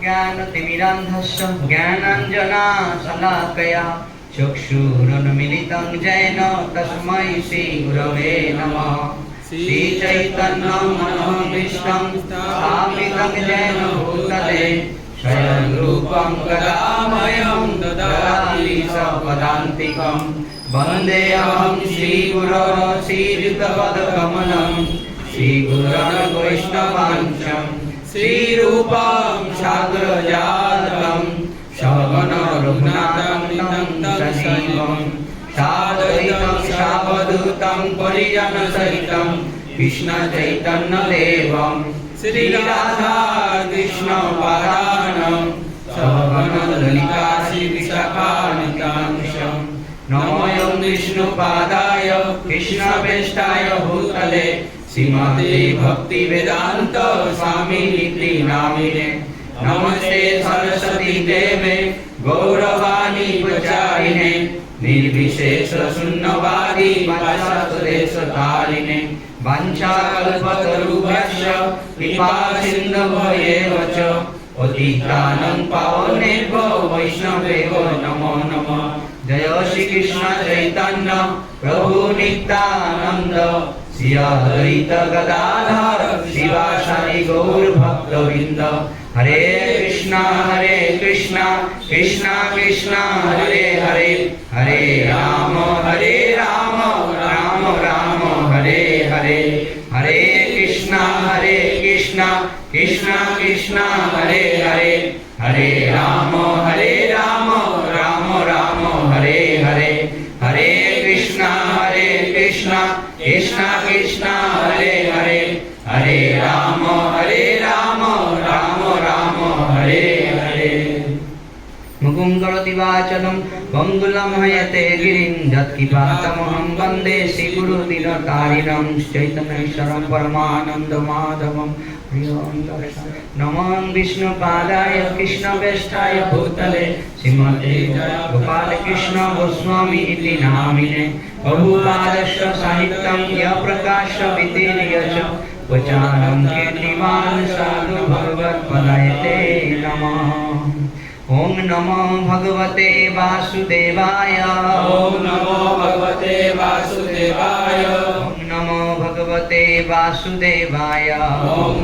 ज्ञानतिमिरान्धस्य ज्ञानाञ्जनाशलाकया चक्षुरुन्मीलितं येन तस्मै श्रीगुरवे नमः। श्रीचैतन्यमनोभीष्टं स्थापितं येन भूतले स्वयं रूपं कदामयं ददाति सपदान्तिकं। वन्देऽहं श्रीगुरो श्रीयुतपदकमलं श्रीगुरोर्वैष्णवांश श्रीरूपं साग्रजातं सगण रघुनाथं सजीवं साद्वैतं सावधूतं परिजनसहितं कृष्ण चैतन्यदेवं श्रीराधा कृष्ण पादानं सगण ललिता श्रीविशाखान्वितांश। नमोऽयं विष्णुपादाय कृष्णप्रेष्ठाय भूतले श्रीमते भक्तिवेदान्त स्वामिनिति नामिने। नमस्ते सरस्वती देवे गौरवाणी प्रचारिणे निर्विशेष शून्यवादी वासुदेशतारिणे। वाञ्छाकल्पतरुभ्यश्च कृपा सिन्धवैव च पतितानं पावनेभ्यो वैष्णवेभ्यो नमो नमः। जय श्री कृष्ण चैतन्य प्रभु नित्यानंद श्री अद्वैत गदाधर शिवासादि गौर भक्तवृंद। हरे कृष्णा कृष्ण कृष्णा हरे हरे हरे राम राम राम हरे हरे। हरे कृष्णा कृष्ण कृष्ण हरे हरे हरे राम राम राम हरे हरे। हरे कृष्णा कृष्ण कृष्ण हरे हरे हरे राम राम हरे हरे। मुकुं करोति वाचनं बन्धुलं हयते गिरिं यत्किपातमहं वन्दे श्रीगुरुदिनकारिणं चैतन्येश्वरं परमानन्दमाधवं। नमो विष्णुपादाय कृष्णप्रेष्ठाय भूतले श्रीमते गोपालकृष्ण गोस्वामी इति नामिने। बहुपादस्य साहित्यं यप्रकाशवितीर्य च वचानं कीर्तिमान् साधु भगवत्पदायते नमः। ओम नमो भगवते वासुदेवाय। ओम नमो भगवते वासुदेवाय। ओम नमो भगवते वासुदेवाय। ओम